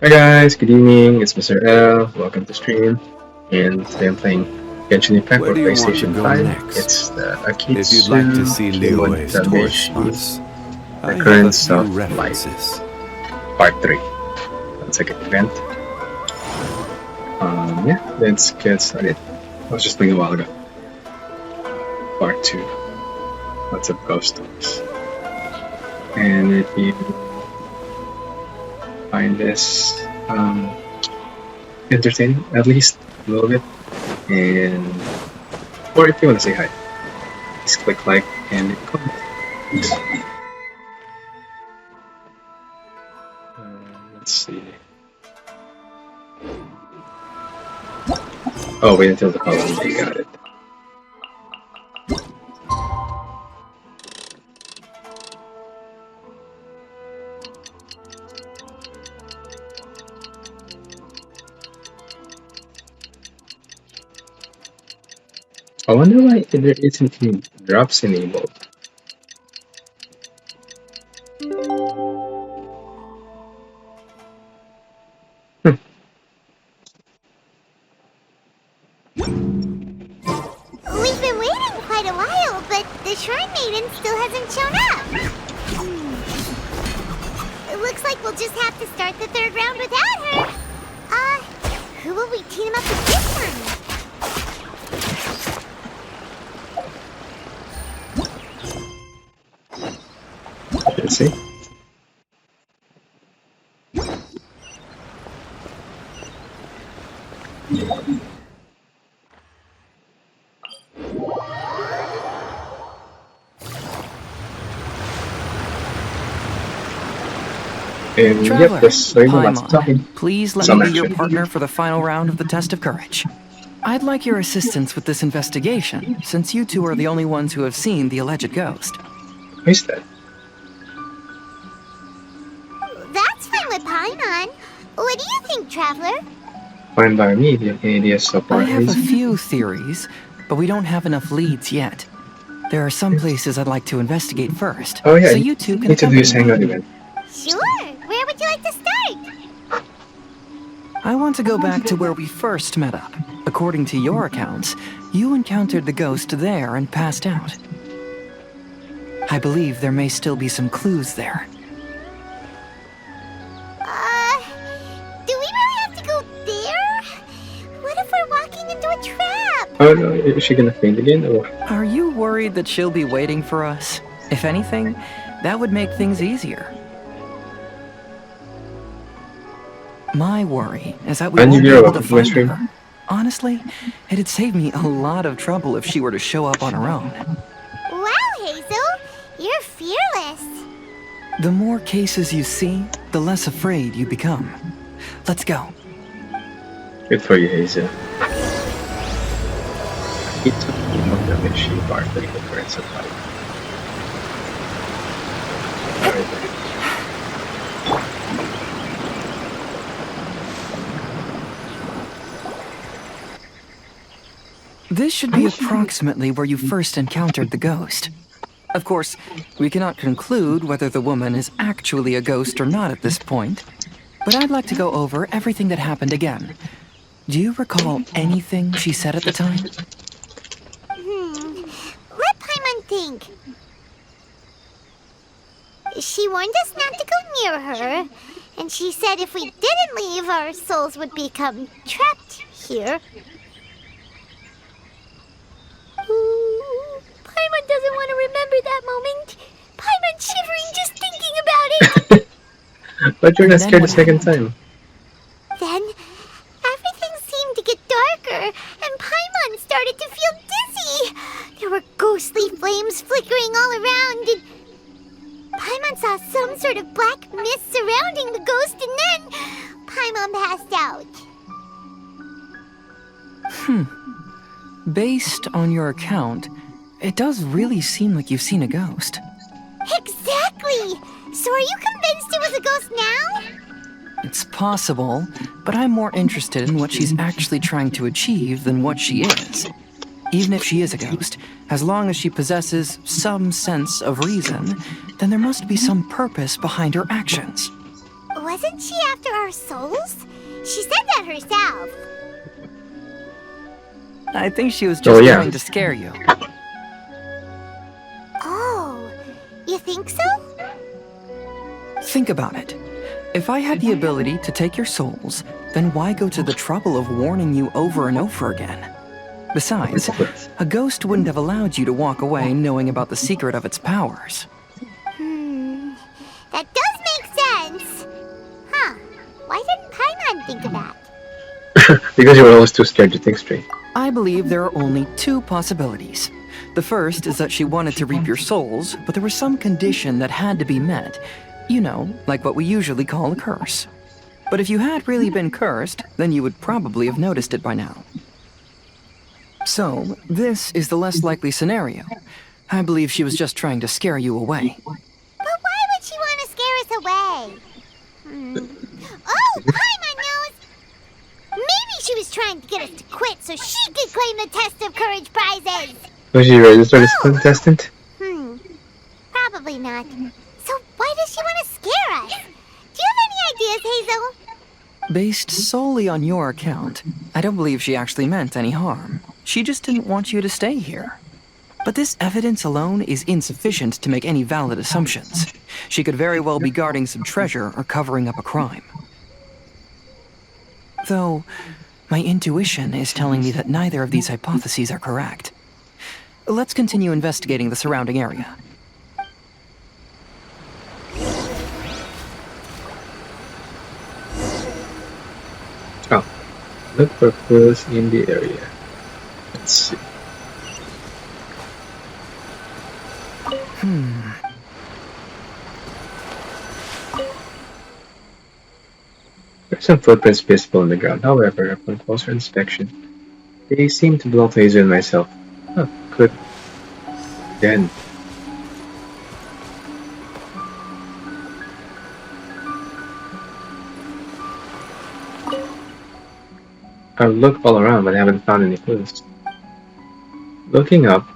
Hi guys, good evening, it's Mr. L, welcome to stream, and today I'm playing Genshin Impact Where for do you want to PlayStation go 5. next? It's the If you'd like to see Akitsu Liyue's tourist Kimodameshi spots, I have a Recurrence few of Life, references. Part 3. That's a good event. Yeah, let's get started. I was just playing a while ago. Part 2. Lots of ghost stories. And if you find this entertaining, at least a little bit, and or if you want to say hi, please click like and leave a comment. Let's see. Oh, wait until the following day. Got it. I wonder why there isn't any drops enabled. We've been waiting quite a while, but the Shrine Maiden still hasn't shown up. It looks like we'll just have to start the third round without her. Who will we team up with this time? Let's see. And Traveler, yep, there's lots of talking. Paimon, please let Some me be your action. partner for the final round of the test of courage. I'd like your assistance with this investigation, since you two are the only ones who have seen the alleged ghost. Who's that? That's fine with Paimon. What do you think, Traveler? Fine by me. Do you have any ideas so far? I have a few theories, but we don't have enough leads yet. There are some places I'd like to investigate first, Oh yeah, so you two can need to do this accompany hangout me. event. Sure. Where would you like to start? I want to go back to where we first met up. According to your accounts, you encountered the ghost there and passed out. I believe there may still be some clues there. Do we really have to go there? What if we're walking into a trap? Oh no, is she gonna faint again? Or Are you worried that she'll be waiting for us? If anything, that would make things easier. My worry is that we And won't be you're able to welcome to my find stream. her. Honestly, it'd save me a lot of trouble if she were to show up on her own. Wow, Hazel. You're fearless. The more cases you see, the less afraid you become. Let's go. good for you, Hazel. Akitsu Kimodameshi Part 3 Recurrence of Life. Alright. This should be approximately where you first encountered the ghost. Of course, we cannot conclude whether the woman is actually a ghost or not at this point, but I'd like to go over everything that happened again. Do you recall anything she said at the time? Let Paimon think. She warned us not to go near her, and she said if we didn't leave, our souls would become trapped here. Ooh, Paimon doesn't want to remember that moment. Paimon's shivering just thinking about it. But you're not Then scared the what second time. Then, everything seemed to get darker, and Paimon started to feel dizzy. There were ghostly flames flickering all around, and Paimon saw some sort of black mist surrounding the ghost, and then Paimon passed out. Based on your account, it does really seem like you've seen a ghost. Exactly! So are you convinced it was a ghost now? It's possible, but I'm more interested in what she's actually trying to achieve than what she is. Even if she is a ghost, as long as she possesses some sense of reason, then there must be some purpose behind her actions. Wasn't she after our souls? She said that herself. I think she was just yeah. trying to scare you. Oh, you think so? Think about it. If I had the ability to take your souls, then why go to the trouble of warning you over and over again? Besides, a ghost wouldn't have allowed you to walk away knowing about the secret of its powers. That does make sense. Huh. Why didn't Paimon think of that? Because you were always too scared to think straight. I believe there are only two possibilities. The first is that she wanted to reap your souls, but there was some condition that had to be met. You know, like what we usually call a curse. But if you had really been cursed, then you would probably have noticed it by now. So, this is the less likely scenario. I believe she was just trying to scare you away. But why would she want to scare us away? Oh, Paimon knows! Maybe she was trying to get us to quit so she could claim the Test of Courage prizes! Was she registered as contestant? Probably not. So why does she want to scare us? Do you have any ideas, Hazel? Based solely on your account, I don't believe she actually meant any harm. She just didn't want you to stay here. But this evidence alone is insufficient to make any valid assumptions. She could very well be guarding some treasure or covering up a crime. Though, my intuition is telling me that neither of these hypotheses are correct. Let's continue investigating the surrounding area. Oh, look for clues in the area. Let's see. There are some footprints visible on the ground. However, upon closer inspection, they seem to belong to Hazel and myself. Huh, good. Then. I've looked all around but haven't found any clues. Looking up,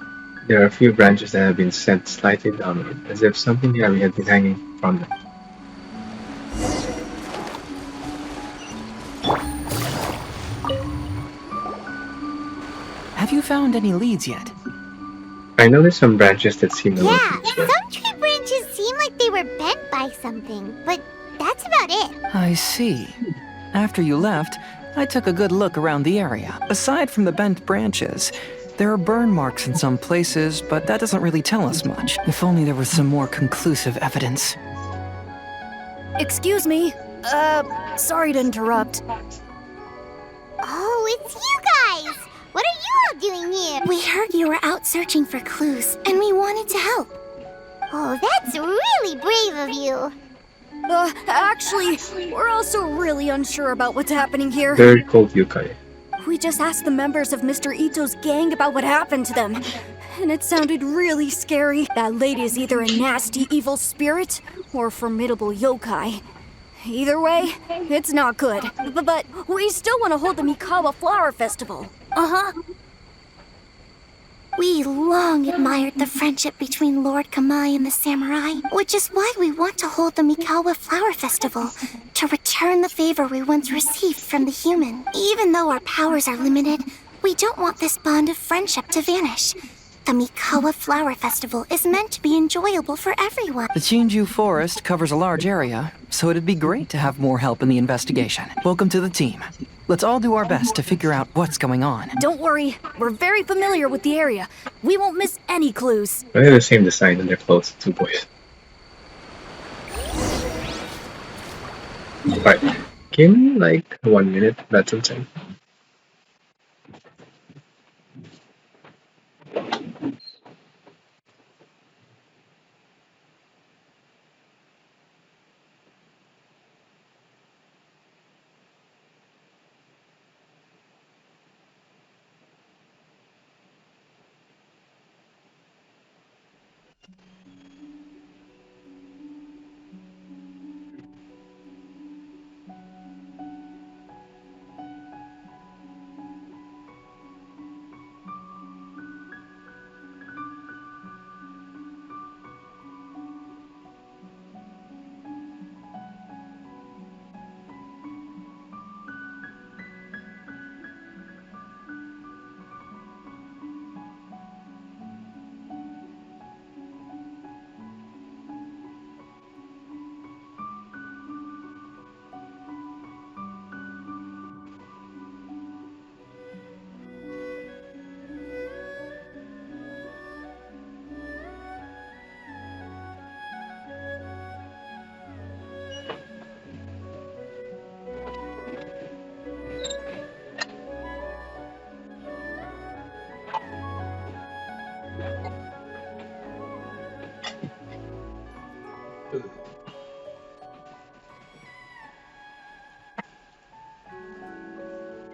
there are a few branches that have been sent slightly downward, as if something heavy had been hanging from them. Have you found any leads yet? I noticed some branches that seem a little Yeah, twisted. some tree branches seem like they were bent by something, but that's about it. I see. After you left, I took a good look around the area. Aside from the bent branches, there are burn marks in some places, but that doesn't really tell us much. If only there was some more conclusive evidence. Excuse me. Sorry to interrupt. Oh, it's you guys! What are you all doing here? We heard you were out searching for clues, and we wanted to help. Oh, that's really brave of you. Actually, we're also really unsure about what's happening here. Very cold yukai. We just asked the members of Mr. Ito's gang about what happened to them, and it sounded really scary. That lady is either a nasty evil spirit or a formidable yokai. Either way, it's not good. But we still want to hold the Mikawa Flower Festival. Uh-huh. We long admired the friendship between Lord Kamai and the samurai, which is why we want to hold the Mikawa Flower Festival, to return the favor we once received from the human. Even though our powers are limited, we don't want this bond of friendship to vanish. The Mikawa Flower Festival is meant to be enjoyable for everyone. The Chinju Forest covers a large area, so it'd be great to have more help in the investigation. Welcome to the team. Let's all do our best to figure out what's going on. Don't worry, we're very familiar with the area. We won't miss any clues. They have the same design in their clothes, two boys. Alright, give me like 1 minute, that's some time.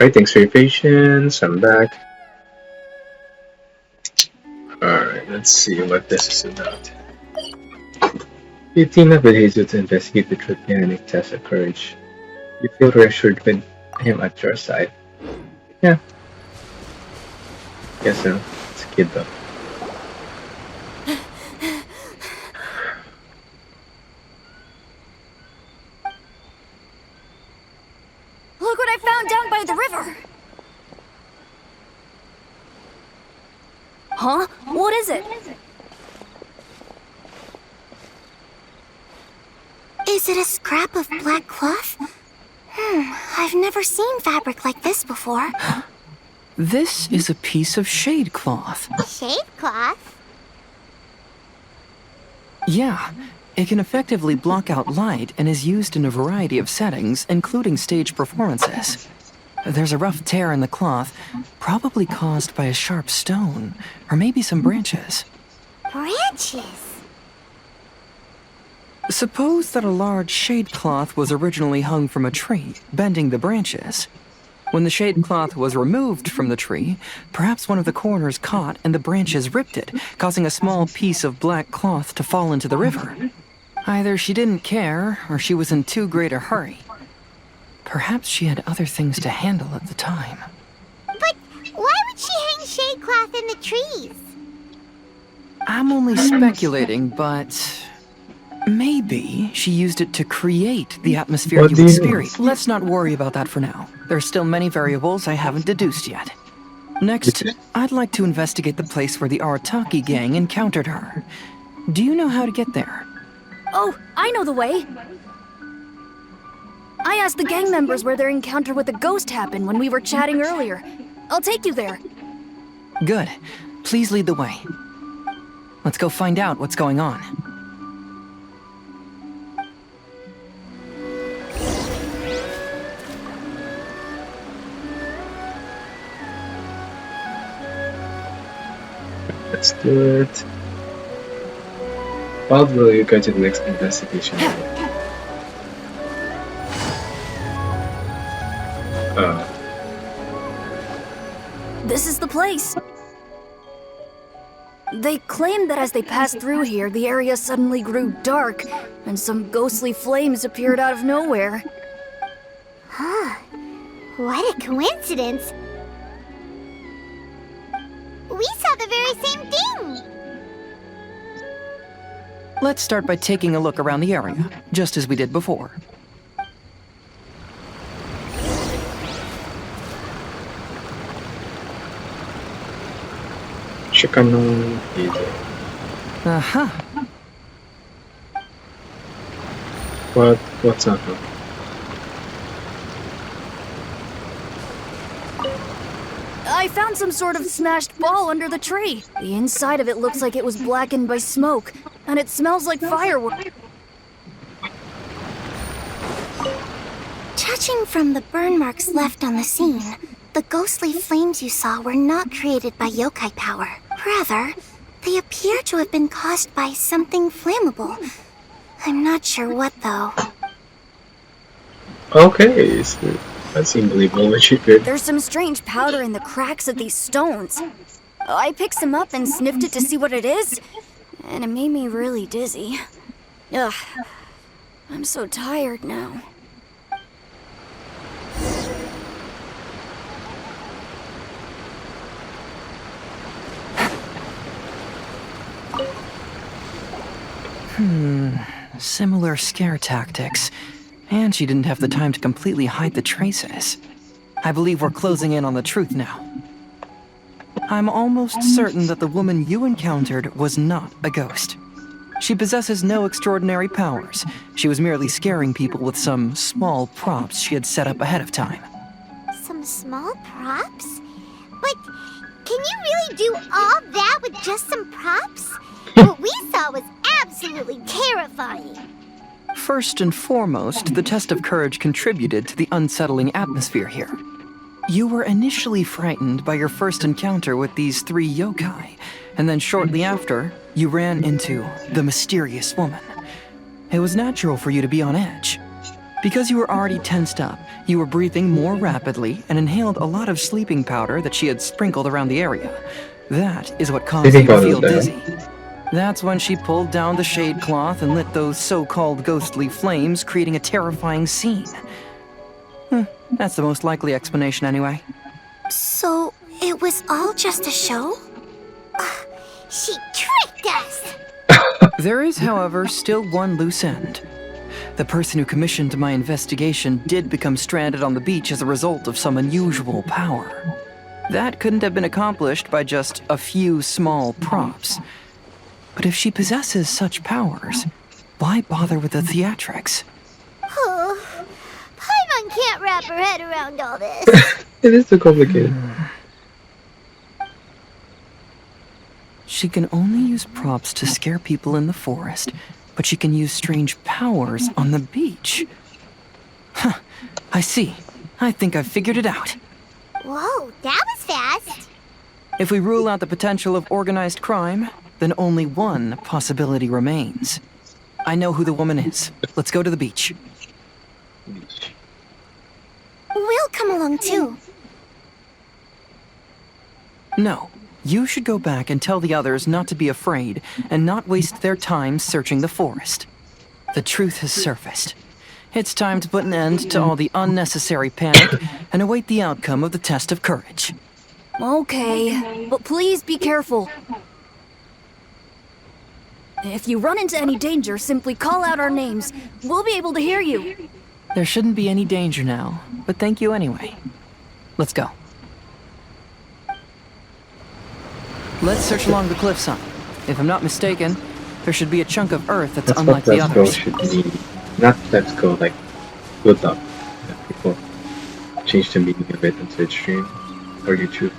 Alright, thanks for your patience. I'm back. Alright, let's see what this is about. You team up with Jesus to investigate the truth behind his test of courage. You feel reassured with him at your side. Yeah, guess so. It's a kid though. Look what I found down by the river! Huh? What is it? Is it a scrap of black cloth? I've never seen fabric like this before. This is a piece of shade cloth. Shade cloth? Yeah, it can effectively block out light and is used in a variety of settings, including stage performances. There's a rough tear in the cloth, probably caused by a sharp stone, or maybe some branches. Branches? Suppose that a large shade cloth was originally hung from a tree, bending the branches. When the shade cloth was removed from the tree, perhaps one of the corners caught and the branches ripped it, causing a small piece of black cloth to fall into the river. Either she didn't care, or she was in too great a hurry. Perhaps she had other things to handle at the time. But why would she hang shade cloth in the trees? I'm only speculating, but maybe she used it to create the atmosphere What you do you experience. Let's not worry about that for now. There's still many variables I haven't deduced yet. Next, I'd like to investigate the place where the Arataki gang encountered her. Do you know how to get there? Oh, I know the way! I asked the gang members where their encounter with the ghost happened when we were chatting earlier. I'll take you there. Good. Please lead the way. Let's go find out what's going on. Let's do it. How will you go to the next investigation? This is the place. They claimed that as they passed through here, the area suddenly grew dark, and some ghostly flames appeared out of nowhere. Huh. What a coincidence. We saw the very same thing. Let's start by taking a look around the area, just as we did before. Shikano Easy. Uh-huh. What's up? I found some sort of smashed ball under the tree. The inside of it looks like it was blackened by smoke, and it smells like fireworks. Judging from the burn marks left on the scene, the ghostly flames you saw were not created by yokai power. Rather, they appear to have been caused by something flammable. I'm not sure what, though. Okay, so that seemed believable, but you could. There's some strange powder in the cracks of these stones. I picked some up and sniffed it to see what it is, and it made me really dizzy. Ugh, I'm so tired now. Similar scare tactics. And she didn't have the time to completely hide the traces. I believe we're closing in on the truth now. I'm almost certain that the woman you encountered was not a ghost. She possesses no extraordinary powers. She was merely scaring people with some small props she had set up ahead of time. Some small props? But can you really do all that with just some props? What we saw was absolutely terrifying. First and foremost, the test of courage contributed to the unsettling atmosphere here. You were initially frightened by your first encounter with these three yokai, and then shortly after, you ran into the mysterious woman. It was natural for you to be on edge. Because you were already tensed up, you were breathing more rapidly and inhaled a lot of sleeping powder that she had sprinkled around the area. That is what caused you to feel dizzy. That's when she pulled down the shade cloth and lit those so-called ghostly flames, creating a terrifying scene. That's the most likely explanation anyway. So, it was all just a show? She tricked us! There is, however, still one loose end. The person who commissioned my investigation did become stranded on the beach as a result of some unusual power. That couldn't have been accomplished by just a few small props. But if she possesses such powers, why bother with the theatrics? Oh, Paimon can't wrap her head around all this. It is too complicated. She can only use props to scare people in the forest, but she can use strange powers on the beach. Huh, I see. I think I've figured it out. Whoa, that was fast. If we rule out the potential of organized crime, then only one possibility remains. I know who the woman is. Let's go to the beach. We'll come along too. No. You should go back and tell the others not to be afraid and not waste their time searching the forest. The truth has surfaced. It's time to put an end to all the unnecessary panic and await the outcome of the test of courage. Okay, but please be careful. If you run into any danger, simply call out our names. We'll be able to hear you. There shouldn't be any danger now, but thank you anyway. Let's go. Let's search along the cliffside. If I'm not mistaken, there should be a chunk of earth that's That's unlike what the let's go others. should be. Not let's go, like, good luck. That people change the meaning of it into extreme or YouTube.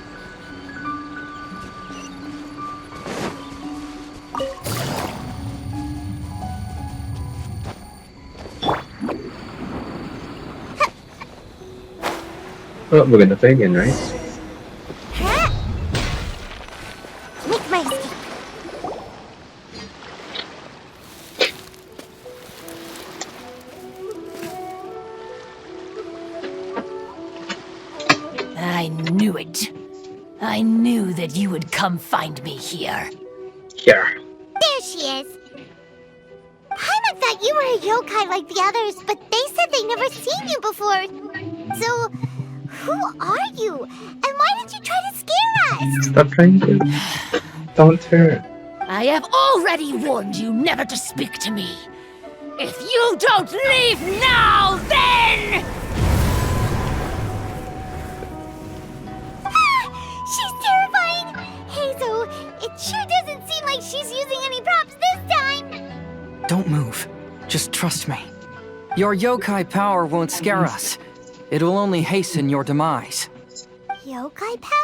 Oh, we're gonna play again, right? Make my escape. I knew it. I knew that you would come find me here. Here. There she is. Paimon thought you were a yokai like the others, but they said they never seen you before. So, who are you? And why did you try to scare us? Stop trying to. Don't turn. I have already warned you never to speak to me. If you don't leave now, then... She's terrifying! Hazel, it sure doesn't seem like she's using any props this time! Don't move. Just trust me. Your yokai power won't scare us. It will only hasten your demise. Yokai power?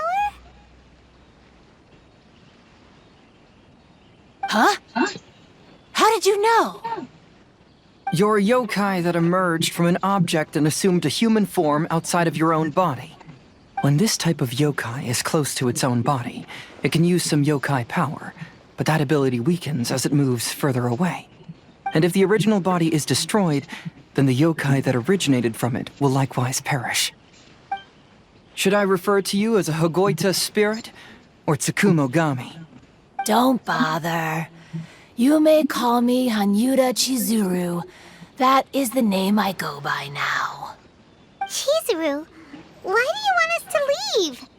Huh? How did you know? You're a yokai that emerged from an object and assumed a human form outside of your own body. When this type of yokai is close to its own body, it can use some yokai power, but that ability weakens as it moves further away. And if the original body is destroyed, then the yokai that originated from it will likewise perish. Should I refer to you as a Hagoita spirit or Tsukumogami? Don't bother. You may call me Hanyuda Chizuru. That is the name I go by now. Chizuru, why do you want us to leave?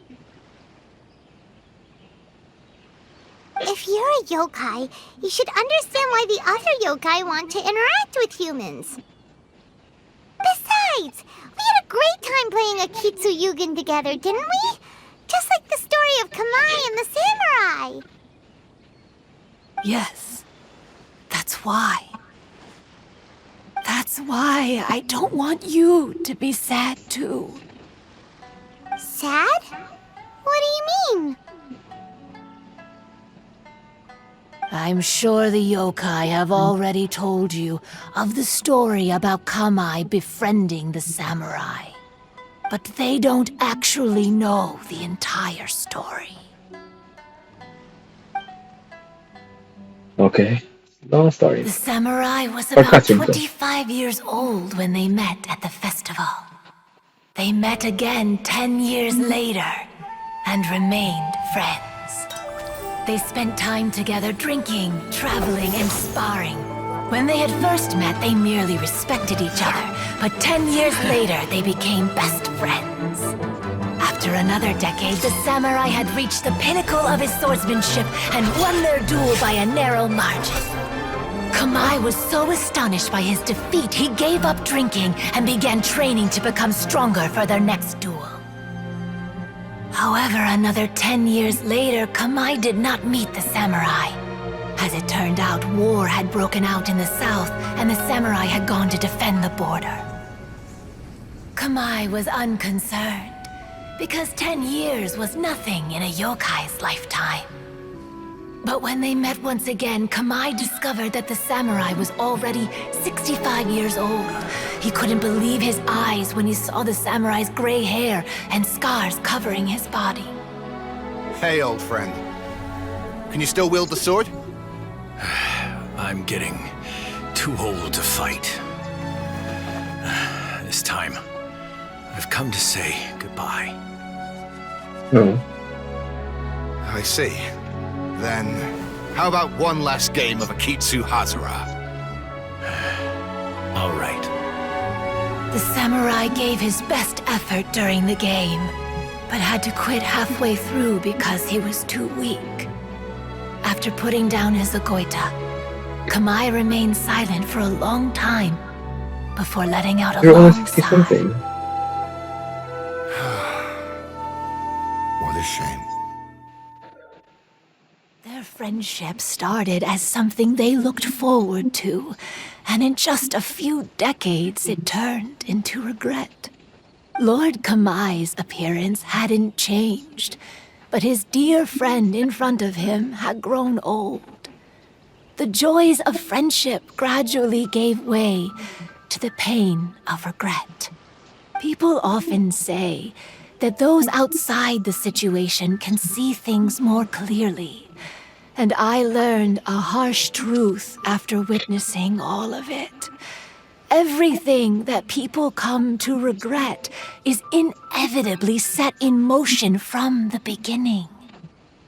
If you're a yokai, you should understand why the other yokai want to interact with humans. Besides, we had a great time playing Akitsu Yugen together, didn't we? Just like the story of Kamai and the samurai. Yes. That's why. That's why I don't want you to be sad too. Sad? What do you mean? I'm sure the yokai have already told you of the story about Kamai befriending the samurai. But they don't actually know the entire story. Okay. Long story. The samurai was Or about cutscene. 25 years old when they met at the festival. They met again 10 years later and remained friends. They spent time together drinking, traveling, and sparring. When they had first met, they merely respected each other, but 10 years later, they became best friends. After another decade, the samurai had reached the pinnacle of his swordsmanship and won their duel by a narrow margin. Kamai was so astonished by his defeat, he gave up drinking and began training to become stronger for their next duel. However, another 10 years later, Kamai did not meet the samurai. As it turned out, war had broken out in the south, and the samurai had gone to defend the border. Kamai was unconcerned, because 10 years was nothing in a yokai's lifetime. But when they met once again, Kamai discovered that the samurai was already 65 years old. He couldn't believe his eyes when he saw the samurai's gray hair and scars covering his body. Hey, old friend. Can you still wield the sword? I'm getting too old to fight. This time, I've come to say goodbye. Oh. I see. Then, how about one last game of Akitsu Hazara? All right. The samurai gave his best effort during the game, but had to quit halfway through because he was too weak. After putting down his agoita, Kamai remained silent for a long time before letting out a You're long almost 60 sigh. something. What a shame. Their friendship started as something they looked forward to, and in just a few decades it turned into regret. Lord Kamai's appearance hadn't changed, but his dear friend in front of him had grown old. The joys of friendship gradually gave way to the pain of regret. People often say that those outside the situation can see things more clearly. And I learned a harsh truth after witnessing all of it. Everything that people come to regret is inevitably set in motion from the beginning.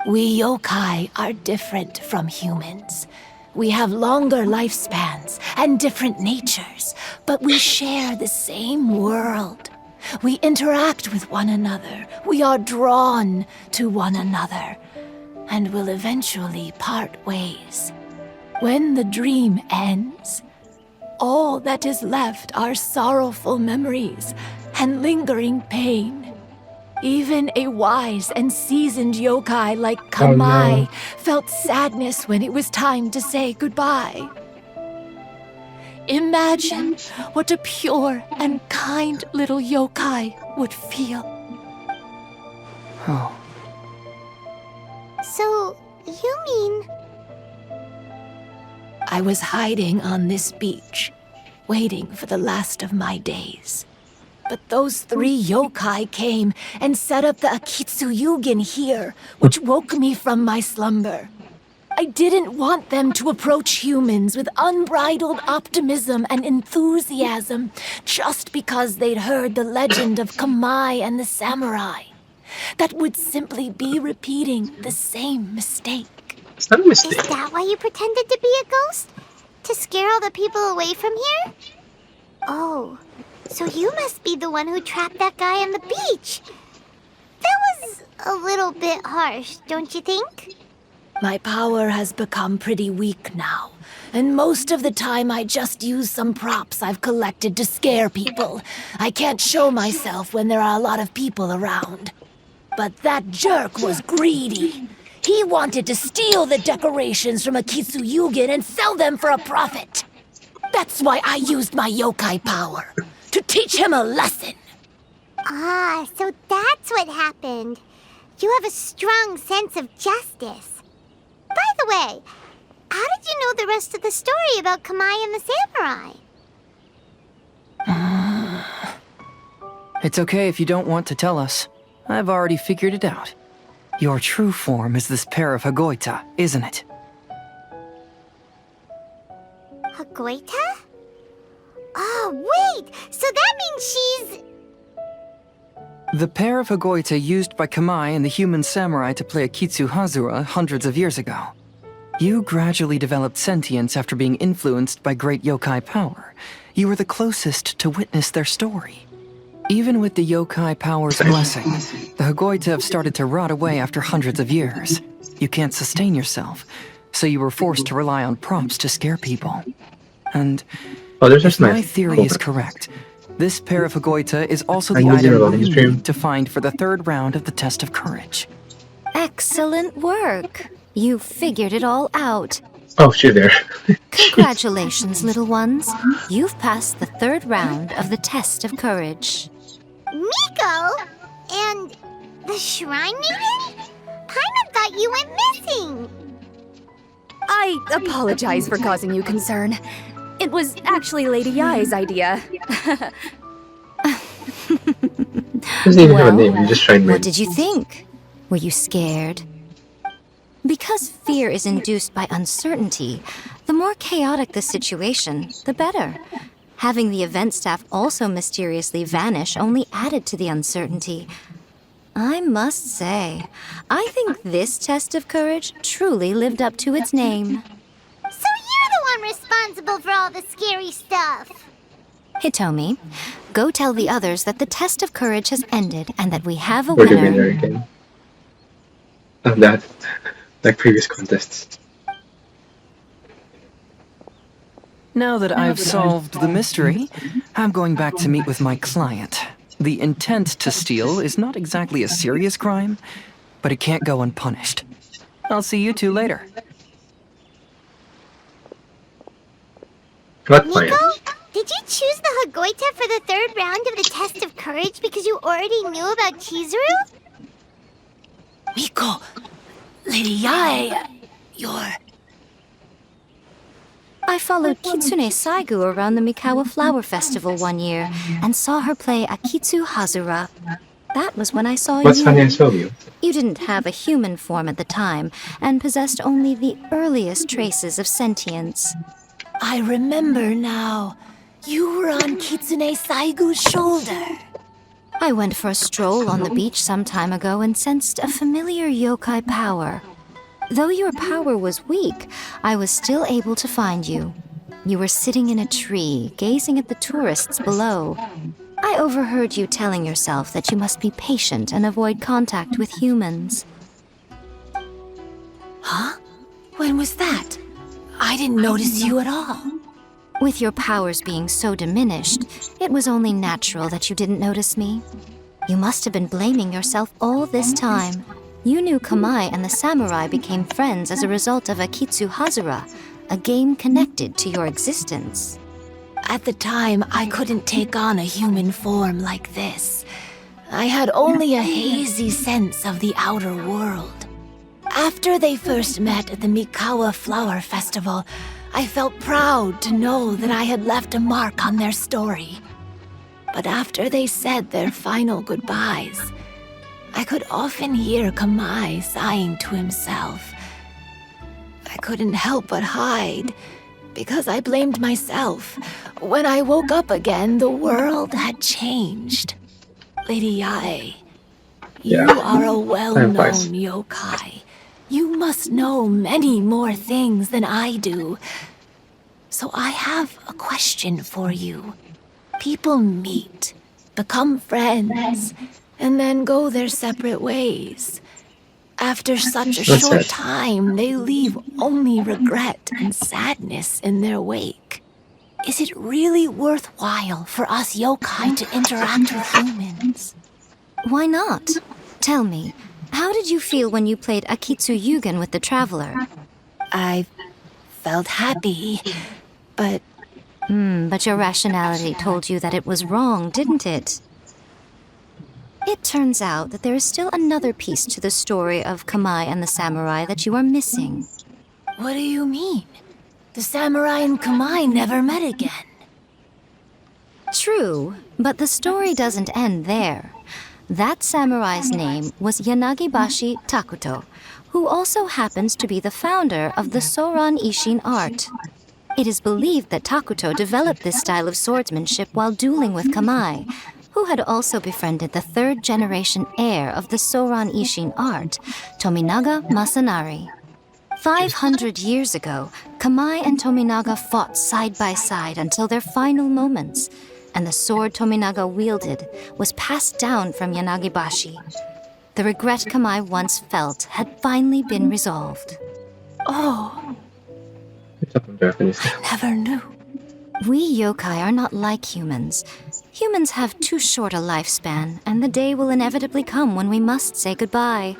We yokai are different from humans. We have longer lifespans and different natures, but we share the same world. We interact with one another. We are drawn to one another, and will eventually part ways. When the dream ends, all that is left are sorrowful memories and lingering pain. Even a wise and seasoned yokai like Kamai felt sadness when it was time to say goodbye. Imagine what a pure and kind little yokai would feel. Oh. So, you mean... I was hiding on this beach, waiting for the last of my days. But those 3 yokai came and set up the Akitsu Yugen here, which woke me from my slumber. I didn't want them to approach humans with unbridled optimism and enthusiasm just because they'd heard the legend of Kamai and the samurai. That would simply be repeating the same mistake. It's not a mistake. Is that why you pretended to be a ghost? To scare all the people away from here? Oh, so you must be the one who trapped that guy on the beach. That was a little bit harsh, don't you think? My power has become pretty weak now, and most of the time I just use some props I've collected to scare people. I can't show myself when there are a lot of people around. But that jerk was greedy. He wanted to steal the decorations from Akitsu Yugen and sell them for a profit. That's why I used my yokai power, to teach him a lesson. Ah, so that's what happened. You have a strong sense of justice. By the way, how did you know the rest of the story about Kamai and the samurai? It's okay if you don't want to tell us. I've already figured it out. Your true form is this pair of Hagoita, isn't it? Hagoita? Oh, wait! So that means she's... The pair of Hagoita used by Kamai and the human samurai to play Akitsu Hazura hundreds of years ago. You gradually developed sentience after being influenced by great yokai power. You were the closest to witness their story. Even with the yokai power's blessing, the Hagoita have started to rot away after hundreds of years. You can't sustain yourself, so you were forced to rely on props to scare people. And Oh, there's just if my nice. theory is correct, this pair of Hagoita is also the I'm using item a loading you stream. need to find for the third round of the test of courage. Excellent work. You figured it all out. Oh, she's there. Congratulations, little ones. You've passed the third round of the test of courage. Miko? And the Shrine Maiden? Paimon thought you went missing. I apologize for causing you concern. It was actually Lady Yai's idea. Doesn't even have a name. You just try and What did you think? Were you scared? Because fear is induced by uncertainty, the more chaotic the situation, the better. Having the event staff also mysteriously vanish only added to the uncertainty. I must say, I think this test of courage truly lived up to its name. So you're the one responsible for all the scary stuff. Hitomi, go tell the others that the test of courage has ended and that we have a We're the winner. winner again. That, like previous contests. Now that I've solved the mystery, I'm going back to meet with my client. The intent to steal is not exactly a serious crime, but it can't go unpunished. I'll see you two later. What plan? Miko, did you choose the Hagoita for the third round of the test of courage because you already knew about Chizuru? Miko, Lady Yai, you're... I followed Kitsune Saigu around the Mikawa Flower Festival one year and saw her play Akitsu Hazura. That was when I saw What's you. funny I saw you? You didn't have a human form at the time and possessed only the earliest traces of sentience. I remember now. You were on Kitsune Saigu's shoulder. I went for a stroll on the beach some time ago and sensed a familiar yokai power. Though your power was weak, I was still able to find you. You were sitting in a tree, gazing at the tourists below. I overheard you telling yourself that you must be patient and avoid contact with humans. Huh? When was that? I didn't notice you at all. With your powers being so diminished, it was only natural that you didn't notice me. You must have been blaming yourself all this time. You knew Kamai and the samurai became friends as a result of Akitsu Hazura, a game connected to your existence. At the time, I couldn't take on a human form like this. I had only a hazy sense of the outer world. After they first met at the Mikawa Flower Festival, I felt proud to know that I had left a mark on their story. But after they said their final goodbyes, I could often hear Kamai sighing to himself. I couldn't help but hide, because I blamed myself. When I woke up again, the world had changed. Lady Yai, you Yeah. are a I'm well-known fine. yokai. You must know many more things than I do. So I have a question for you. People meet, become friends, and then go their separate ways. After such a What's short that? time, they leave only regret and sadness in their wake. Is it really worthwhile for us yokai to interact with humans? Why not? Tell me, how did you feel when you played Akitsu Yugen with the Traveler? I felt happy, but But your rationality told you that it was wrong, didn't it? It turns out that there is still another piece to the story of Kamai and the samurai that you are missing. what do you mean? The samurai and Kamai never met again. True, but the story doesn't end there. That samurai's name was Yanagibashi Takuto, who also happens to be the founder of the Soran Ishin art. It is believed that Takuto developed this style of swordsmanship while dueling with Kamai, who had also befriended the third-generation heir of the Soran Ishin art, Tominaga Masanari. 500 years ago, Kamai and Tominaga fought side by side until their final moments, and the sword Tominaga wielded was passed down from Yanagibashi. The regret Kamai once felt had finally been resolved. Oh, It's up in Japanese. I never knew. We yokai are not like humans. Humans have too short a lifespan, and the day will inevitably come when we must say goodbye.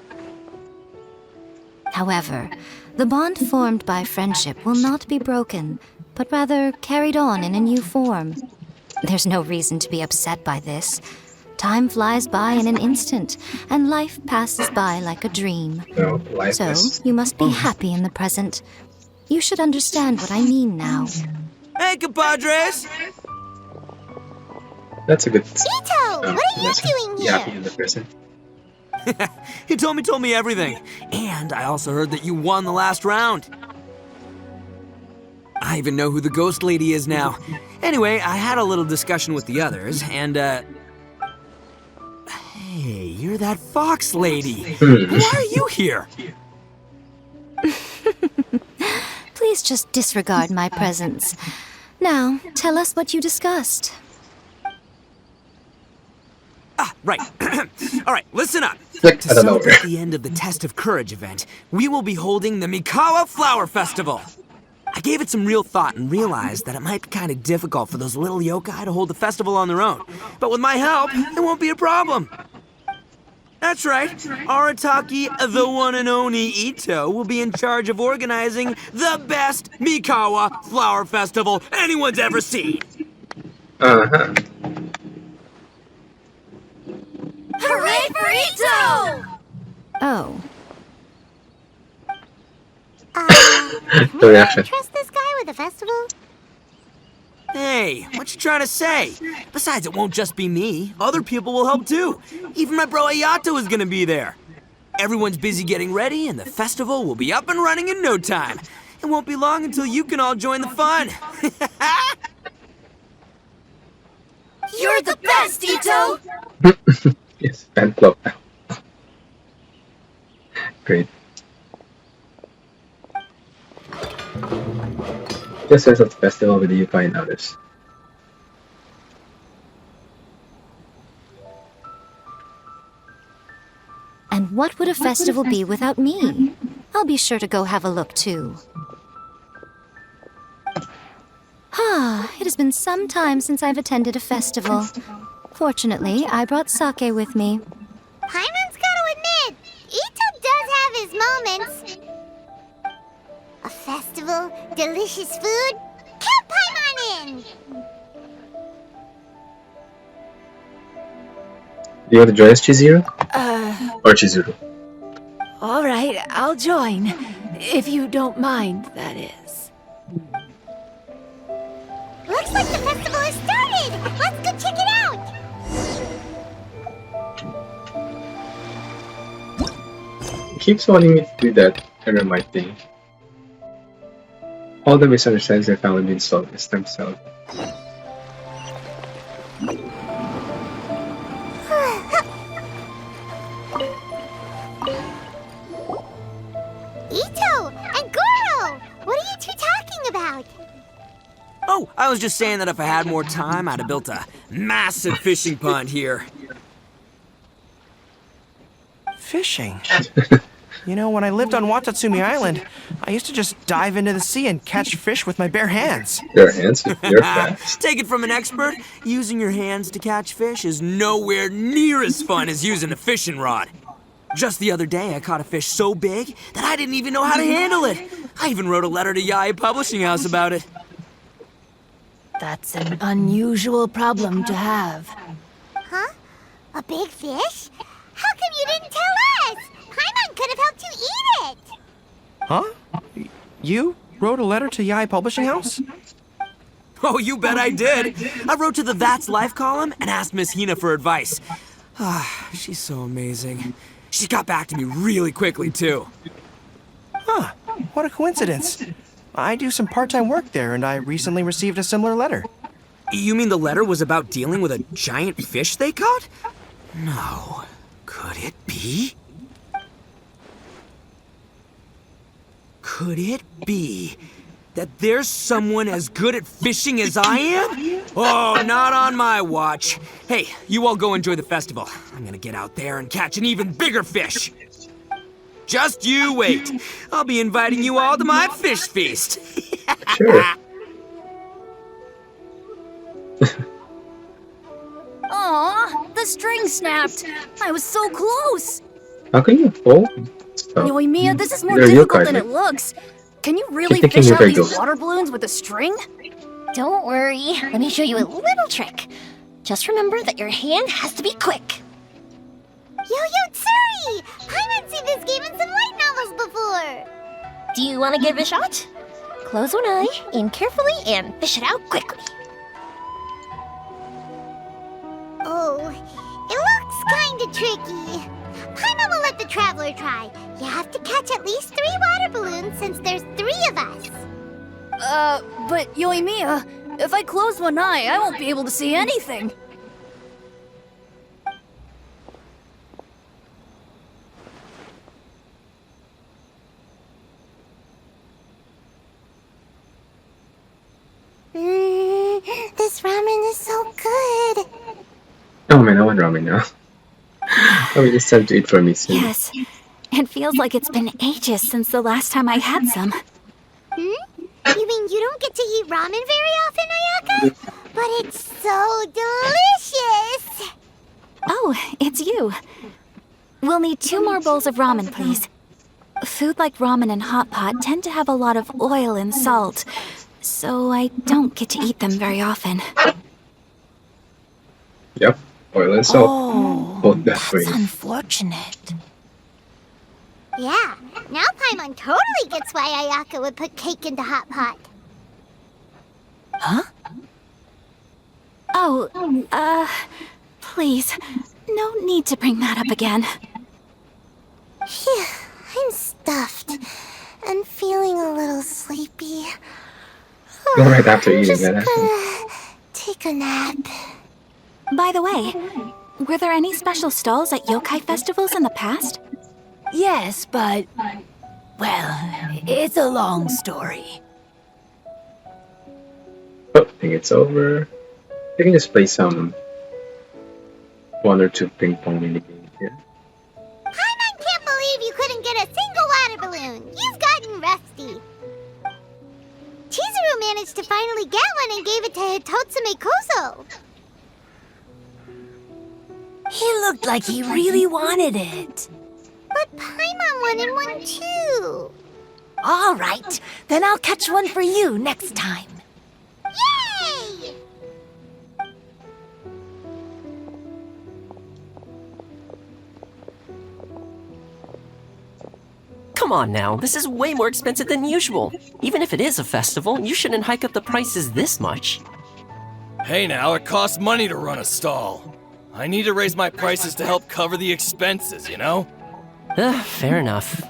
However, the bond formed by friendship will not be broken, but rather carried on in a new form. There's no reason to be upset by this. Time flies by in an instant, and life passes by like a dream. No, life So, is... you must be happy in the present. You should understand what I mean now. Hey, compadres! That's a good... Ito, what are you doing Yeah, here? in the present. He told me everything. And I also heard that you won the last round. I even know who the ghost lady is now. Anyway, I had a little discussion with the others, and, Hey, you're that fox lady. Why are you here? Please just disregard my presence. Now, tell us what you discussed. Ah, right. All right, listen up. Like, To I don't know. celebrate the end of the Test of Courage event, we will be holding the Mikawa Flower Festival. I gave it some real thought and realized that it might be kind of difficult for those little yokai to hold the festival on their own. But with my help, it won't be a problem. That's right. Arataki, the one and only Ito, will be in charge of organizing the best Mikawa Flower Festival anyone's ever seen. Uh-huh. Hooray for Ito! Oh, The reaction. Trust this guy with the festival? Hey, what you trying to say? Besides, it won't just be me. Other people will help too. Even my bro Ayato is gonna be there. Everyone's busy getting ready, and the festival will be up and running in no time. It won't be long until you can all join the fun. You're the best, Ito! Yes, fan club now. Great. Just sense of the festival with the yokai and others. and what would a festival be without me? I'll be sure to go have a look too. It has been some time since I've attended a festival. Fortunately, I brought sake with me. Paimon's gotta admit, Ito does have his moments. A festival, delicious food, count Paimon in! Do you want to join us, Chizuru? Or Chizuru? All right, I'll join. If you don't mind, that is. Looks like the festival has started! Let's go check it out! He keeps wanting me to do that Eremite thing. All the misunderstandings I found been solved this time out. Ito and Goro! What are you two talking about? Oh, I was just saying that if I had more time, I'd have built a massive fishing pond here. Fishing? You know, when I lived on Watatsumi Island, I used to just dive into the sea and catch fish with my bare hands. Your hands, you're fast. Take it from an expert, using your hands to catch fish is nowhere near as fun as using a fishing rod. Just the other day, I caught a fish so big that I didn't even know how to handle it. I even wrote a letter to Yae Publishing House about it. That's an unusual problem to have. Huh? A big fish? How come you didn't tell us? Paimon could have helped you eat it! Huh? You wrote a letter to Yae Publishing House? Oh, you bet I did. I wrote to the That's Life column and asked Miss Hina for advice. She's so amazing. She got back to me really quickly, too. Huh, what a coincidence. I do some part-time work there, and I recently received a similar letter. You mean the letter was about dealing with a giant fish they caught? No. Could it be? Could it be that there's someone as good at fishing as I am? Oh, not on my watch. Hey, you all go enjoy the festival. I'm gonna get out there and catch an even bigger fish. Just you wait. I'll be inviting you all to my fish feast. Sure. Aw, the string snapped. I was so close. How can you fold stuff? Yoimiya, this is more They're difficult yokai, than it right? looks. Can you really Keep thinking fish out yokai these ghosts. water balloons with a string? Don't worry. Let me show you a little trick. Just remember that your hand has to be quick. Yo-Yo Tsuri! Paimon's seen this game in some light novels before. Do you want to give it a shot? Close one eye, aim carefully, and fish it out quickly. Oh, it looks kinda tricky. Paimon will let the traveler try. You have to catch at least 3 water balloons since there's 3 of us. But Yoimiya, if I close one eye, I won't be able to see anything. This ramen is so good. Oh man, I want ramen now. I mean, it's time to eat for me soon. Yes, it feels like it's been ages since the last time I had some. You mean you don't get to eat ramen very often, Ayaka? But it's so delicious! Oh, it's you. We'll need 2 more bowls of ramen, please. Food like ramen and hot pot tend to have a lot of oil and salt, so I don't get to eat them very often. Yep, oil and salt. Oh, Both bad that's for you. unfortunate. Yeah, now Paimon totally gets why Ayaka would put cake into hot pot. Huh? Oh, please, no need to bring that up again. Phew, I'm stuffed and feeling a little sleepy. Go right after I'm eating just that. gonna take a nap. By the way, were there any special stalls at yokai festivals in the past? Yes, but... well, it's a long story. Oh, I think it's over. I can just play some 1 or 2 ping pong mini games here. Paimon can't believe you couldn't get a single water balloon. You've gotten rusty. Chizuru managed to finally get one and gave it to Hitotsume Koso. He looked like he really wanted it. But Paimon wanted one too. All right, then I'll catch one for you next time. Yay! Come on now, this is way more expensive than usual. Even if it is a festival, you shouldn't hike up the prices this much. Hey now, it costs money to run a stall. I need to raise my prices to help cover the expenses, you know? Fair enough.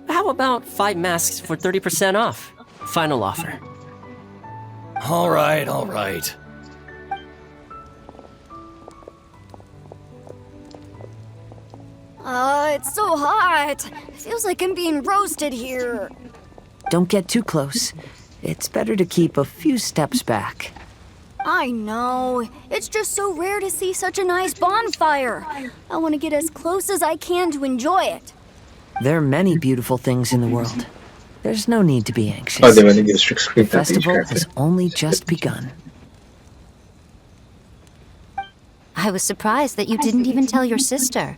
How about 5 masks for 30% off? Final offer. Alright, alright. It's so hot. Feels like I'm being roasted here. Don't get too close. It's better to keep a few steps back. I know. It's just so rare to see such a nice bonfire. I want to get as close as I can to enjoy it. There are many beautiful things in the world. There's no need to be anxious. Oh, they want to give a strict screen The time to each festival character. has only just begun. I was surprised that you didn't even tell your sister.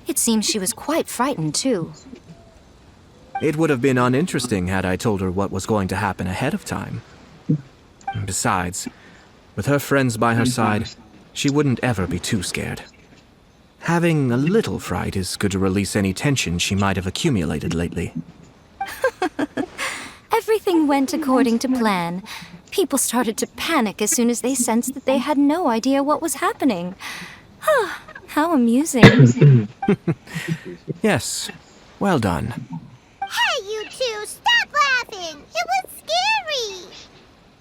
It seems she was quite frightened, too. It would have been uninteresting had I told her what was going to happen ahead of time. Besides, with her friends by her side, she wouldn't ever be too scared. Having a little fright is good to release any tension she might have accumulated lately. Everything went according to plan. People started to panic as soon as they sensed that they had no idea what was happening. How amusing. Yes, well done. Hey, you two, stop laughing! It was scary!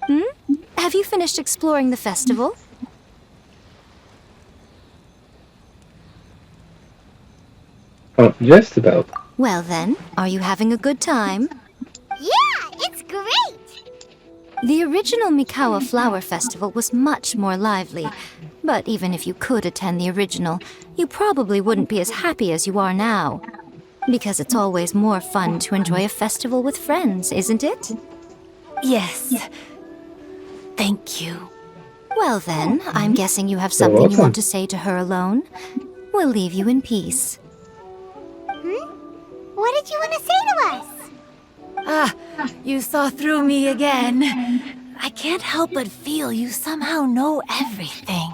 Have you finished exploring the festival? Oh, just about. Well then, are you having a good time? Yeah, it's great! The original Mikawa Flower Festival was much more lively, but even if you could attend the original, you probably wouldn't be as happy as you are now. Because it's always more fun to enjoy a festival with friends, isn't it? Yes. Thank you. Well then, I'm guessing you have You're something you welcome. want to say to her alone. We'll leave you in peace. What did you want to say to us? Ah, you saw through me again. I can't help but feel you somehow know everything.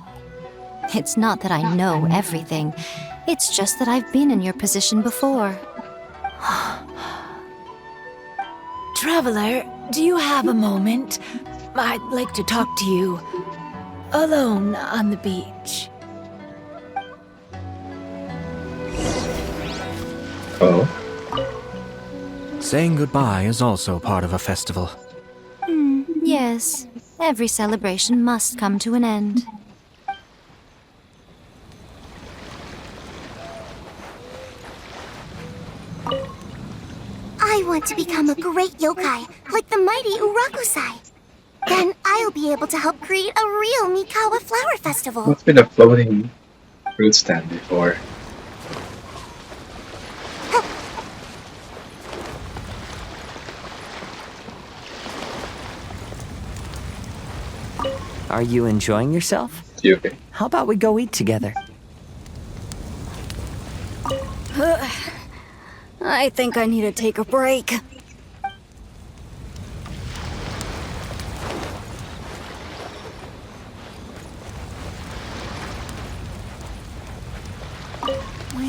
It's not that I know everything. It's just that I've been in your position before. Traveler, do you have a moment? I'd like to talk to you. Alone on the beach. Oh, Saying goodbye is also part of a festival. Yes, every celebration must come to an end. I want to become a great yokai, like the mighty Urakusai. Then I'll be able to help create a real Mikawa Flower Festival. what's been a floating fruit stand before? Are you enjoying yourself? You okay? How about we go eat together? I think I need to take a break.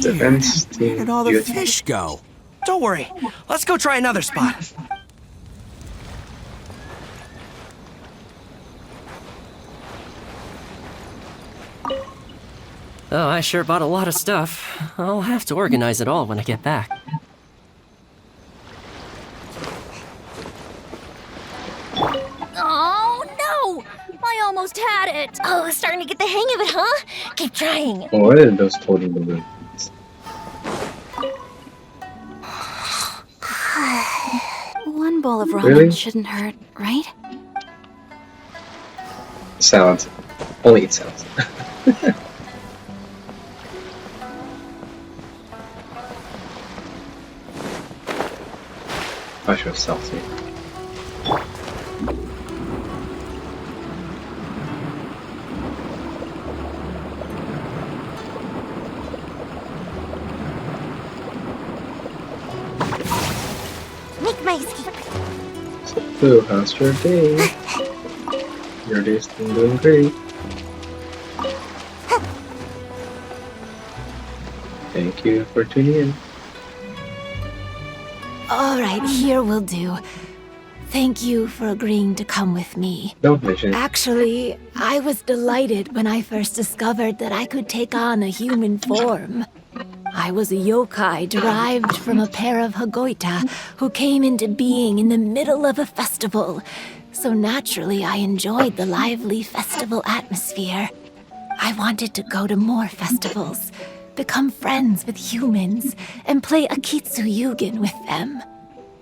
Defense Where team did all the duty. fish go? Don't worry. Let's go try another spot. Oh, I sure bought a lot of stuff. I'll have to organize it all when I get back. Oh, no! I almost had it! Oh, starting to get the hang of it, huh? Keep trying. Oh, what are those floating balloons? One bowl of ramen Really? shouldn't hurt, right? Sounds. Only it sounds. I should have salty. Make my escape. So, Boo, how's your day? Your day's been doing great. Thank you for tuning in. All right, here will do. Thank you for agreeing to come with me. Don't mention it. Actually, I was delighted when I first discovered that I could take on a human form. I was a yokai derived from a pair of Hagoita who came into being in the middle of a festival. So naturally, I enjoyed the lively festival atmosphere. I wanted to go to more festivals, become friends with humans, and play Akitsu Yugen with them.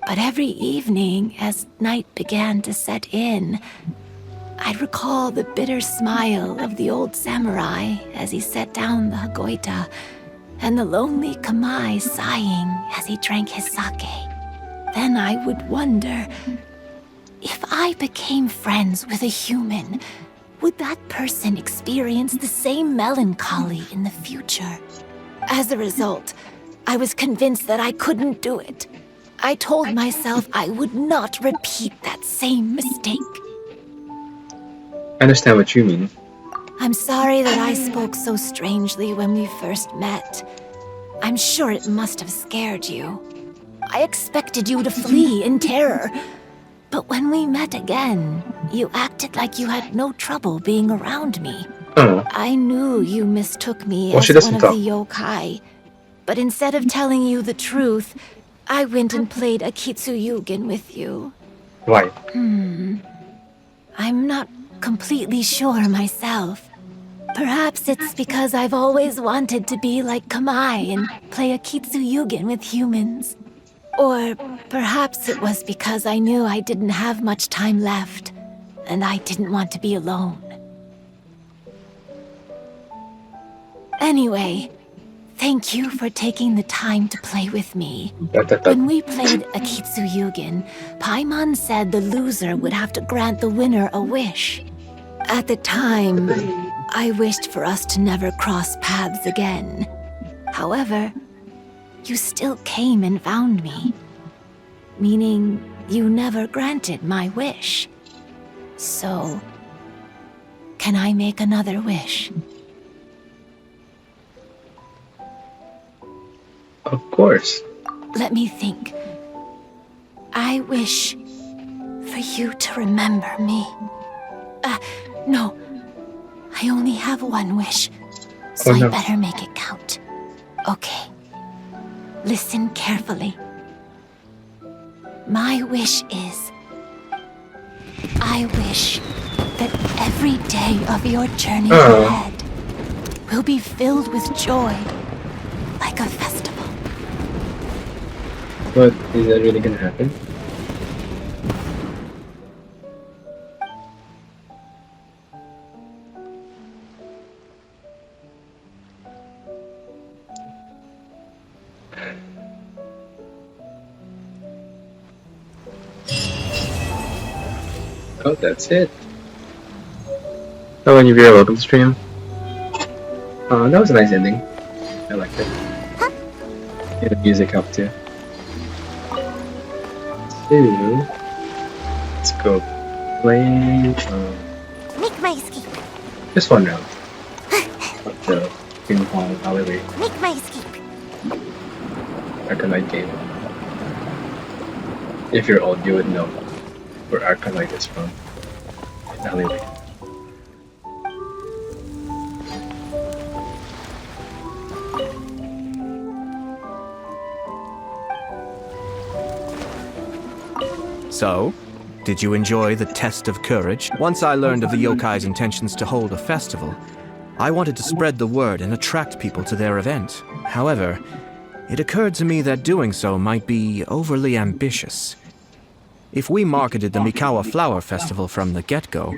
But every evening, as night began to set in, I'd recall the bitter smile of the old samurai as he set down the Hagoita, and the lonely Kamai sighing as he drank his sake. Then I would wonder, if I became friends with a human, would that person experience the same melancholy in the future? As a result, I was convinced that I couldn't do it. I told myself I would not repeat that same mistake. I understand what you mean. I'm sorry that I spoke so strangely when we first met. I'm sure it must have scared you. I expected you to flee in terror. But when we met again, you acted like you had no trouble being around me. Oh, I knew you mistook me Well, as she one doesn't of talk. the yokai. But instead of telling you the truth, I went and played Akitsu Yugen with you. why? I'm not completely sure myself. Perhaps it's because I've always wanted to be like Kamai and play Akitsu Yugen with humans. Or perhaps it was because I knew I didn't have much time left, and I didn't want to be alone. Anyway, thank you for taking the time to play with me. When we played Akitsu Yugen, Paimon said the loser would have to grant the winner a wish. At the time, I wished for us to never cross paths again. However, you still came and found me, meaning you never granted my wish. So, can I make another wish? Of course. Let me think. I wish for you to remember me. No. I only have one wish, so I better make it count. Okay. Listen carefully. My wish is... I wish that every day of your journey ahead will be filled with joy, like a festival. But is that really gonna happen? Oh, that's it. Oh, and you're welcome to stream. That was a nice ending. I liked it. Yeah, the music helped too. So, let's go play Make my escape. just one round of the ping pong alleyway Make my escape. Arcanite game. If you're old, you would know where Arcanite is from. Alleyway. So, did you enjoy the test of courage? Once I learned of the yokai's intentions to hold a festival, I wanted to spread the word and attract people to their event. However, it occurred to me that doing so might be overly ambitious. If we marketed the Mikawa Flower Festival from the get-go,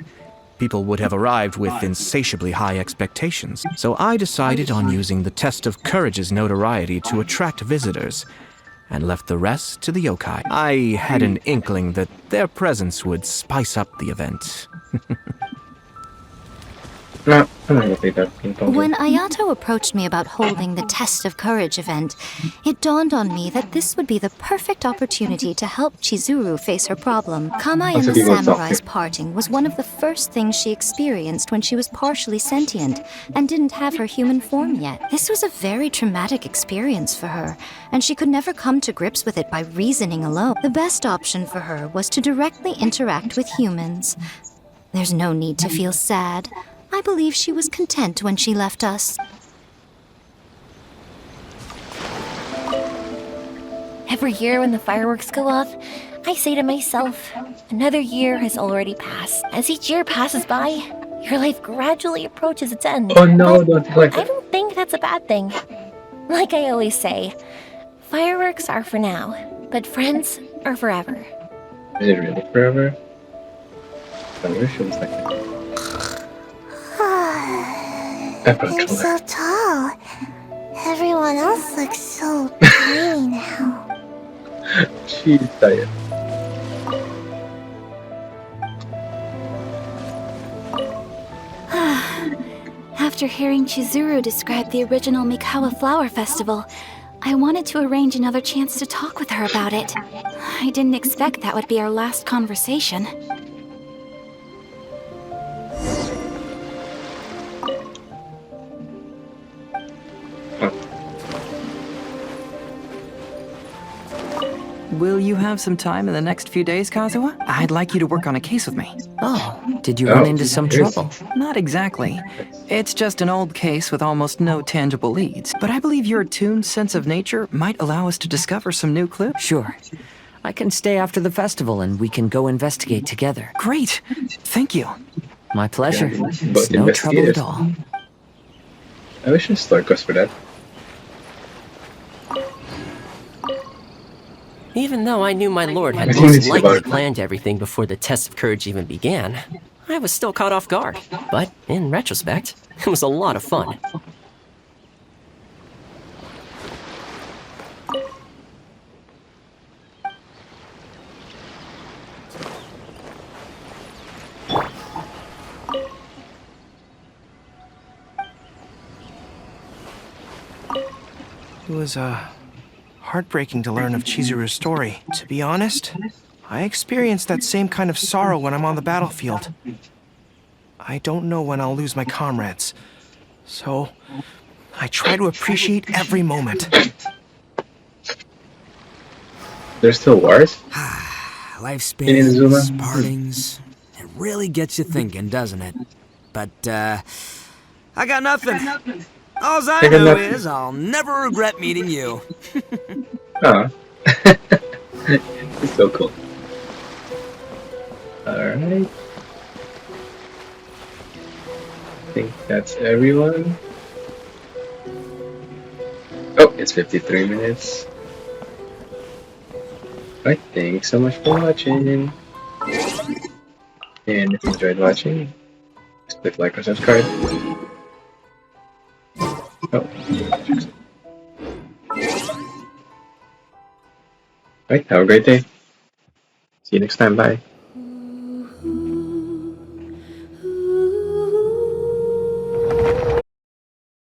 people would have arrived with insatiably high expectations. So I decided on using the test of courage's notoriety to attract visitors, and left the rest to the yokai. I had an inkling that their presence would spice up the event. No, I'm not gonna play that ping pong game. When Ayato approached me about holding the Test of Courage event, it dawned on me that this would be the perfect opportunity to help Chizuru face her problem. Kamai and the samurai's parting was one of the first things she experienced when she was partially sentient and didn't have her human form yet. This was a very traumatic experience for her, and she could never come to grips with it by reasoning alone. The best option for her was to directly interact with humans. There's no need to feel sad. I believe she was content when she left us. Every year when the fireworks go off, I say to myself, another year has already passed. As each year passes by, your life gradually approaches its end. Oh no, don't feel like I don't think that's a bad thing. Like I always say, fireworks are for now, but friends are forever. Is it really forever? I wish it was like that. You're so tall. Everyone else looks so tiny now. She's tired. After hearing Chizuru describe the original Mikawa Flower Festival, I wanted to arrange another chance to talk with her about it. I didn't expect that would be our last conversation. Will you have some time in the next few days, Kazuha? I'd like you to work on a case with me. Oh, did you run into some trouble? Not exactly. It's just an old case with almost no tangible leads. But I believe your attuned sense of nature might allow us to discover some new clues. Sure. I can stay after the festival and we can go investigate together. Great! Thank you. My pleasure. Yeah, It's both no trouble at investigators. all. I wish a store cost for that. Even though I knew my lord had I think most it's likely about- planned everything before the test of courage even began, I was still caught off guard. But in retrospect, it was a lot of fun. It was, heartbreaking to learn of Chizuru's story. To be honest, I experienced that same kind of sorrow when I'm on the battlefield. I don't know when I'll lose my comrades, so I try to appreciate every moment. There's still wars? Lifespans, partings. It really gets you thinking, doesn't it? But, I got nothing. All I know is I'll never regret meeting you. Oh. It's so cool. Alright. I think that's everyone. Oh, it's 53 minutes. Alright, thanks so much for watching. And if you enjoyed watching, just click like or subscribe. Oh. Alright, have a great day. See you next time. Bye.